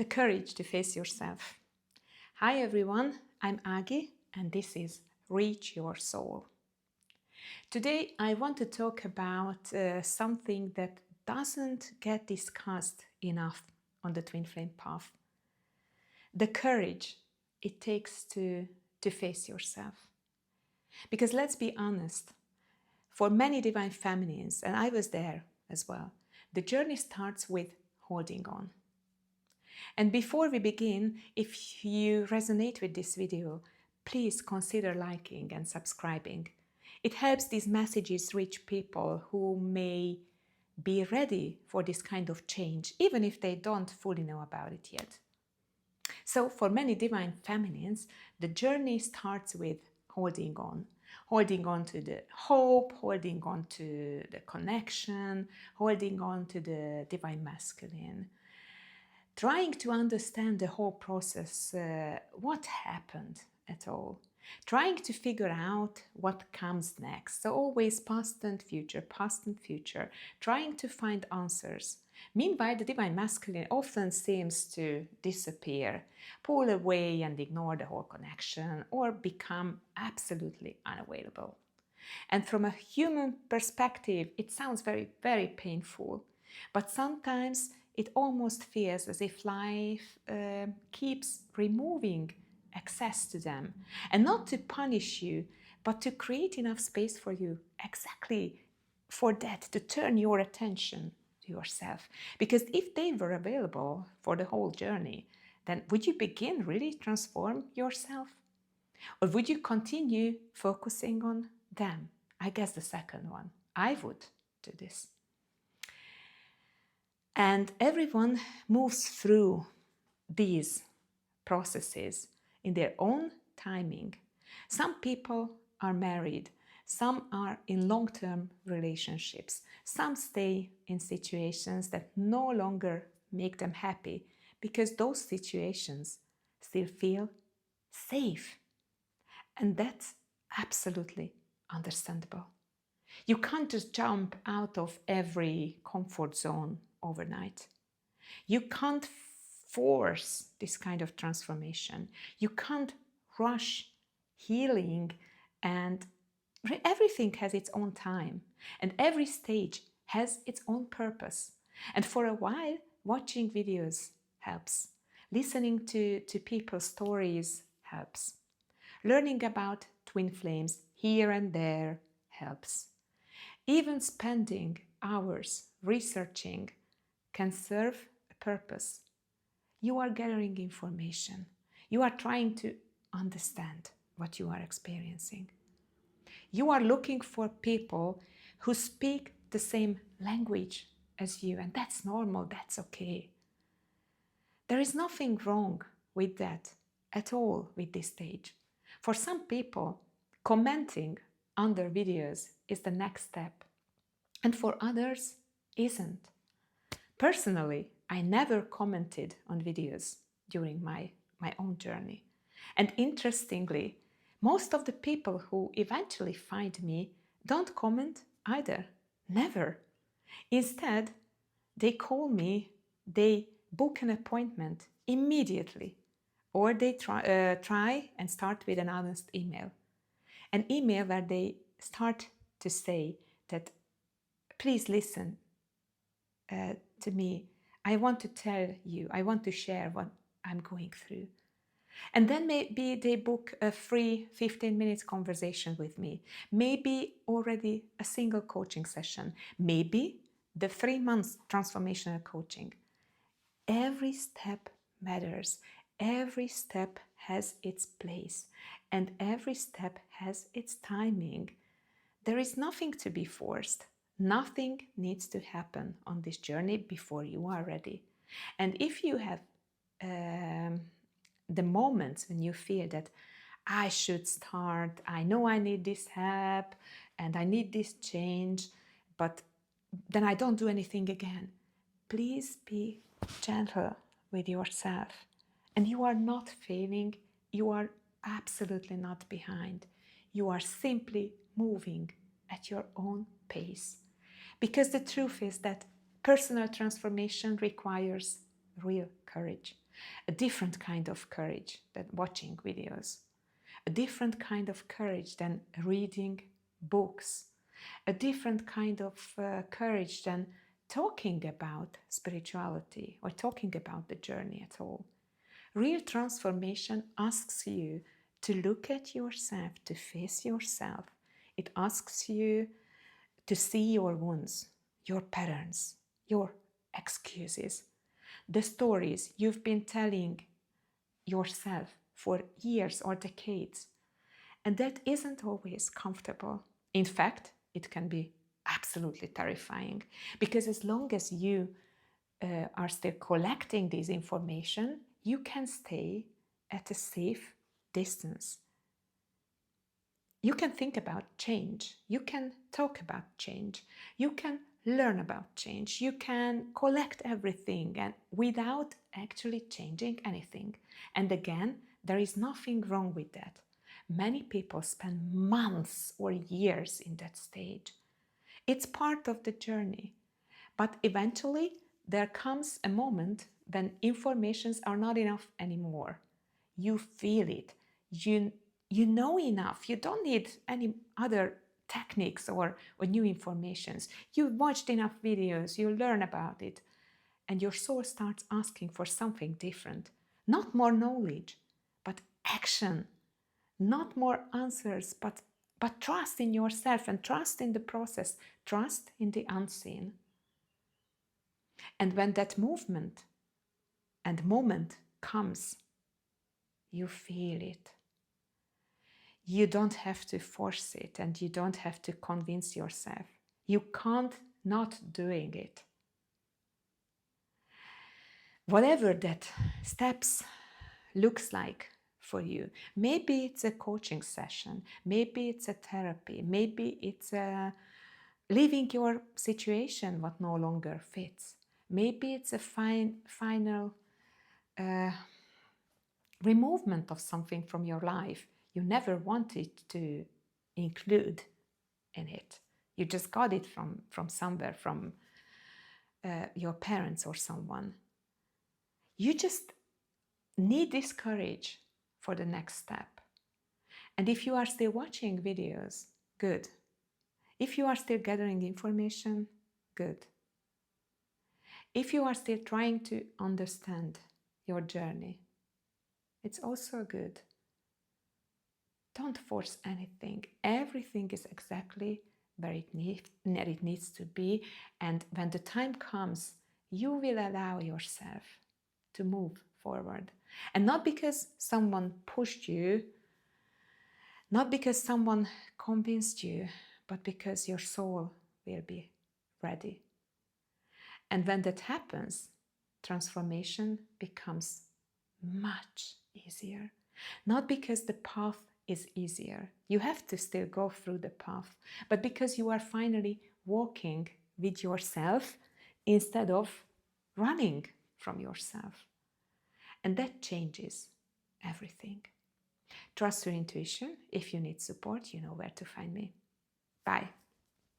The courage to face yourself. Hi everyone, I'm Agi and this is Reach Your Soul. Today I want to talk about something that doesn't get discussed enough on the Twin Flame path. The courage it takes to face yourself. Because let's be honest, for many divine feminines, and I was there as well, the journey starts with holding on. And before we begin, if you resonate with this video, please consider liking and subscribing. It helps these messages reach people who may be ready for this kind of change, even if they don't fully know about it yet. So for many divine feminines, the journey starts with holding on to the hope, holding on to the connection, holding on to the divine masculine. Trying to understand the whole process, what happened at all. Trying to figure out what comes next. So always past and future, trying to find answers. Meanwhile, the divine masculine often seems to disappear, pull away and ignore the whole connection, or become absolutely unavailable. And from a human perspective, it sounds very, very painful. But sometimes it almost feels as if life keeps removing access to them. And not to punish you, but to create enough space for you exactly for that, to turn your attention to yourself. Because if they were available for the whole journey, then would you begin really transform yourself? Or would you continue focusing on them? I guess the second one. I would do this. And everyone moves through these processes in their own timing. Some people are married, some are in long-term relationships, some stay in situations that no longer make them happy because those situations still feel safe. And that's absolutely understandable. You can't just jump out of every comfort zone overnight. You can't force this kind of transformation. You can't rush healing, and everything has its own time, and every stage has its own purpose. And for a while, watching videos helps. Listening to people's stories helps. Learning about twin flames here and there helps. Even spending hours researching can serve a purpose. You are gathering information. You are trying to understand what you are experiencing. You are looking for people who speak the same language as you, and that's normal, that's okay. There is nothing wrong with that at all with this stage. For some people, commenting under videos is the next step, and for others, isn't. Personally, I never commented on videos during my own journey. And interestingly, most of the people who eventually find me don't comment either. Never. Instead, they call me, they book an appointment immediately, or they try and start with an honest email. An email where they start to say that, please listen to me. I want to tell you, I want to share what I'm going through. And then maybe they book a free 15 minutes conversation with me. Maybe already a single coaching session. Maybe the 3 months transformational coaching. Every step matters. Every step has its place. And every step has its timing. There is nothing to be forced. Nothing needs to happen on this journey before you are ready. And if you have the moments when you feel that I should start, I know I need this help and I need this change, but then I don't do anything again, please be gentle with yourself. And you are not failing, you are absolutely not behind. You are simply moving at your own pace. Because the truth is that personal transformation requires real courage, a different kind of courage than watching videos, a different kind of courage than reading books, a different kind of courage than talking about spirituality or talking about the journey at all. Real transformation asks you to look at yourself, to face yourself. It asks you to see your wounds, your patterns, your excuses, the stories you've been telling yourself for years or decades. And that isn't always comfortable. In fact, it can be absolutely terrifying, because as long as you are still collecting this information, you can stay at a safe distance. You can think about change. You can talk about change. You can learn about change. You can collect everything and without actually changing anything. And again, there is nothing wrong with that. Many people spend months or years in that stage. It's part of the journey. But eventually, there comes a moment when informations are not enough anymore. You feel it. You know enough. You don't need any other techniques or new informations. You've watched enough videos. You learn about it. And your soul starts asking for something different. Not more knowledge, but action. Not more answers, but trust in yourself and trust in the process. Trust in the unseen. And when that movement and moment comes, you feel it. You don't have to force it and you don't have to convince yourself. You can't not doing it. Whatever that steps looks like for you, maybe it's a coaching session, maybe it's a therapy, maybe it's leaving your situation what no longer fits. Maybe it's a final removement of something from your life you never wanted to include in it. You just got it from somewhere, from your parents or someone. You just need this courage for the next step. And if you are still watching videos, good. If you are still gathering information, good. If you are still trying to understand your journey, it's also good. Don't force anything. Everything is exactly where it needs to be. And when the time comes, you will allow yourself to move forward. And not because someone pushed you, not because someone convinced you, but because your soul will be ready. And when that happens, transformation becomes much easier. Not because the path is easier. You have to still go through the path, but because you are finally walking with yourself instead of running from yourself. And that changes everything. Trust your intuition. If you need support, you know where to find me. Bye.